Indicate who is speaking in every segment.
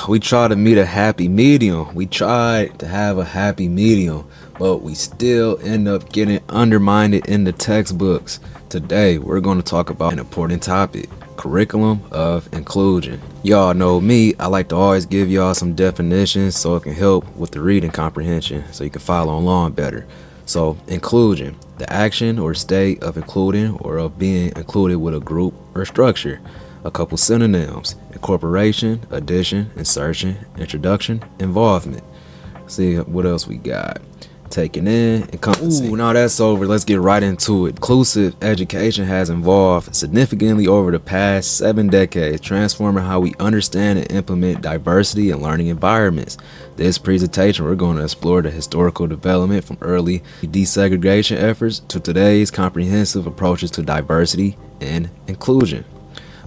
Speaker 1: We try to meet a happy medium. We tried to have a happy medium, but we still end up getting undermined in the textbooks. Today, we're going to talk about an important topic: curriculum of inclusion. Y'all know me, I like to always give y'all some definitions so it can help with the reading comprehension so you can follow along better. So, inclusion, the action or state of including or of being included with a group or structure. A couple synonyms: incorporation, addition, insertion, introduction, involvement. See what else we got. Taking in, encompassing. Ooh, now that's over. Let's get right into it. Inclusive education has evolved significantly over the past 7 decades, transforming how we understand and implement diversity in learning environments. This presentation, we're going to explore the historical development from early desegregation efforts to today's comprehensive approaches to diversity and inclusion.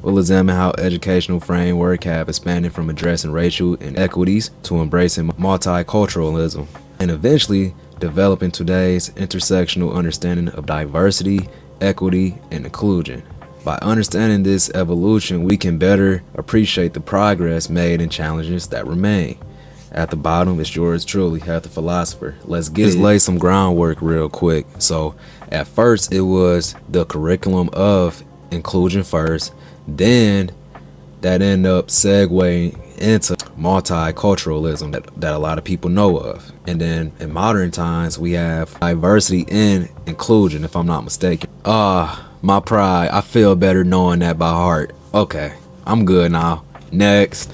Speaker 1: We'll examine how educational framework have expanded from addressing racial inequities to embracing multiculturalism, and eventually developing today's intersectional understanding of diversity, equity, and inclusion. By understanding this evolution, we can better appreciate the progress made and challenges that remain. At the bottom is yours truly, Heath the Philosopher. Let's get lay some groundwork real quick. So, at first, it was the curriculum of inclusion first. Then that end up segueing into multiculturalism that a lot of people know of. And then in modern times, we have diversity and inclusion, if I'm not mistaken. My pride. I feel better knowing that by heart. Okay, I'm good now. Next.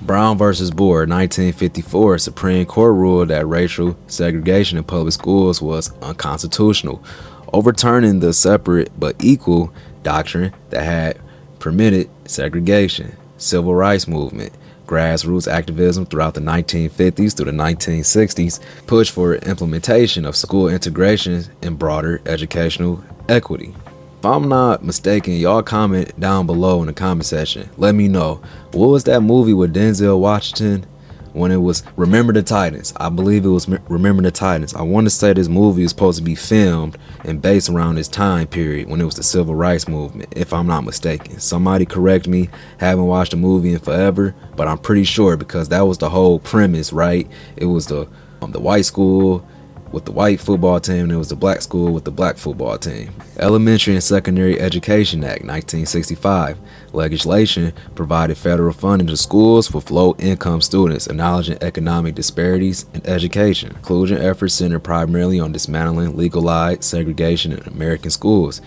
Speaker 1: Brown versus Board, 1954, Supreme Court ruled that racial segregation in public schools was unconstitutional, overturning the separate but equal doctrine that had permitted segregation. Civil rights movement, grassroots activism throughout the 1950s through the 1960s pushed for implementation of school integration and broader educational equity. If I'm not mistaken, y'all comment down below in the comment section. Let me know, what was that movie with Denzel Washington when it was Remember the Titans? I believe it was Remember the Titans. I want to say this movie is supposed to be filmed and based around this time period when it was the civil rights movement, if I'm not mistaken. Somebody correct me, haven't watched the movie in forever, but I'm pretty sure because that was the whole premise, right? It was the white school with the white football team, and it was the black school with the black football team. Elementary and Secondary Education Act, 1965. Legislation provided federal funding to schools with low-income students, acknowledging economic disparities in education. Inclusion efforts centered primarily on dismantling legalized segregation in American schools.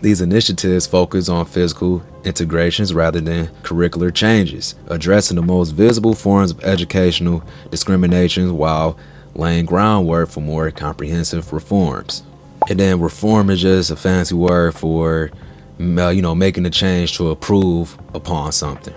Speaker 1: These initiatives focus on physical integrations rather than curricular changes, addressing the most visible forms of educational discrimination while laying groundwork for more comprehensive reforms. And then reform is just a fancy word for, making a change to improve upon something.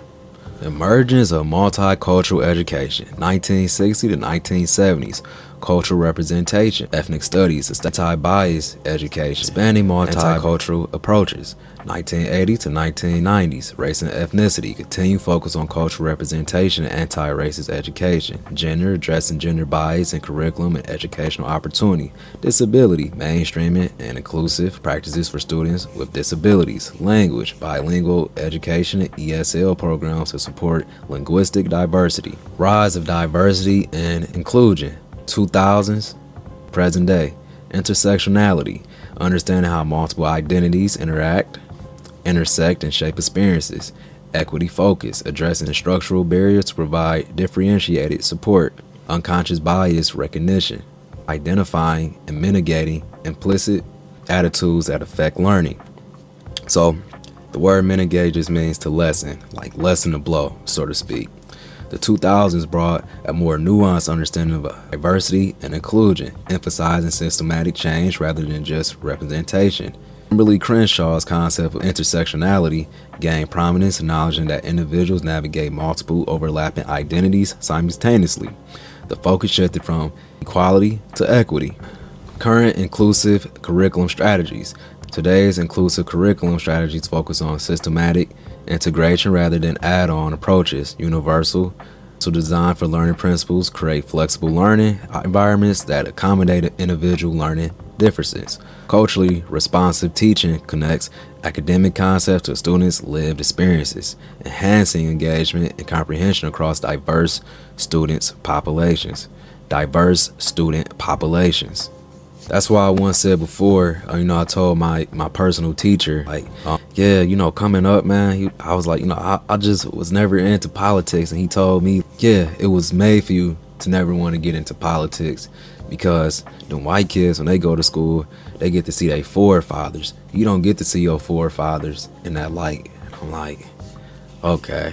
Speaker 1: Emergence of multicultural education, 1960 to 1970s. Cultural representation, ethnic studies, anti-bias education, expanding multicultural approaches, 1980 to 1990s. Race and ethnicity, continued focus on cultural representation and anti-racist education. Gender, addressing gender bias in curriculum and educational opportunity. Disability, mainstreaming and inclusive practices for students with disabilities. Language, bilingual education and ESL programs to support linguistic diversity. Rise of diversity and inclusion, 2000s, present day. Intersectionality, understanding how multiple identities intersect and shape experiences. Equity focus, addressing structural barriers to provide differentiated support. Unconscious bias recognition, identifying and mitigating implicit attitudes that affect learning. So the word mitigate just means to lessen, like lessen the blow, so to speak. The 2000s brought a more nuanced understanding of diversity and inclusion, emphasizing systematic change rather than just representation. Kimberly Crenshaw's concept of intersectionality gained prominence, acknowledging that individuals navigate multiple overlapping identities simultaneously. The focus shifted from equality to equity. Current inclusive curriculum strategies. Today's inclusive curriculum strategies focus on systematic integration rather than add-on approaches. Universal to design for learning principles, create flexible learning environments that accommodate individual learning differences. Culturally responsive teaching connects academic concepts to students' lived experiences, enhancing engagement and comprehension across diverse student populations. Diverse student populations. That's why I once said before, I told my personal teacher, coming up, man, I was like, I just was never into politics. And he told me, yeah, it was made for you to never want to get into politics, because the white kids, when they go to school, they get to see their forefathers. You don't get to see your forefathers in that light. I'm like, okay,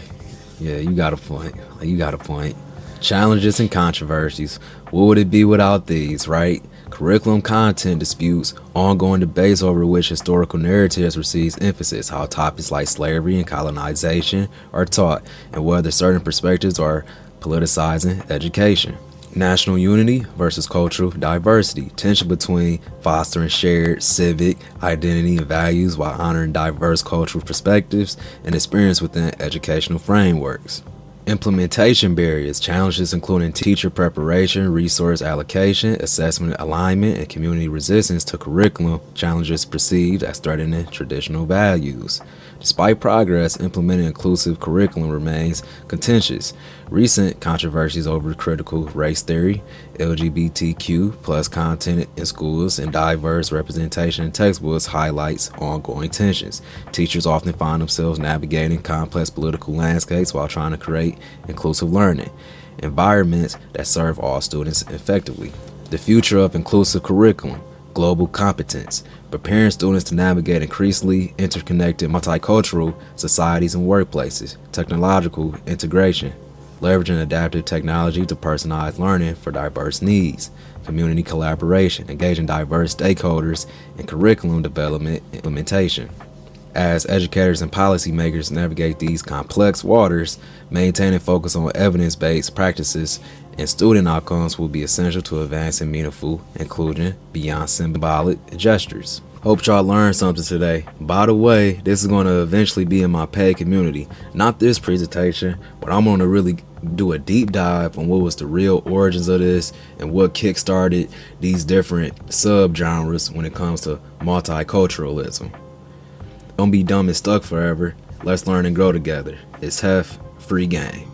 Speaker 1: yeah, you got a point. You got a point. Challenges and controversies. What would it be without these, right? Curriculum content disputes, ongoing debates over which historical narratives receives emphasis, how topics like slavery and colonization are taught, and whether certain perspectives are politicizing education. National unity versus cultural diversity, tension between fostering shared civic identity and values while honoring diverse cultural perspectives and experience within educational frameworks. Implementation barriers, challenges including teacher preparation, resource allocation, assessment alignment, and community resistance to curriculum challenges perceived as threatening traditional values. Despite progress, implementing inclusive curriculum remains contentious. Recent controversies over critical race theory, LGBTQ plus content in schools, and diverse representation in textbooks highlights ongoing tensions. Teachers often find themselves navigating complex political landscapes while trying to create inclusive learning environments that serve all students effectively. The future of inclusive curriculum. Global competence, preparing students to navigate increasingly interconnected multicultural societies and workplaces. Technological integration, leveraging adaptive technology to personalize learning for diverse needs. Community collaboration, engaging diverse stakeholders in curriculum development and implementation. As educators and policymakers navigate these complex waters, maintaining focus on evidence-based practices and student outcomes will be essential to advancing meaningful inclusion beyond symbolic gestures. Hope y'all learned something today. By the way, this is going to eventually be in my paid community. Not this presentation, but I'm going to really do a deep dive on what was the real origins of this and what kickstarted these different subgenres when it comes to multiculturalism. Don't be dumb and stuck forever. Let's learn and grow together. It's Hef, free game.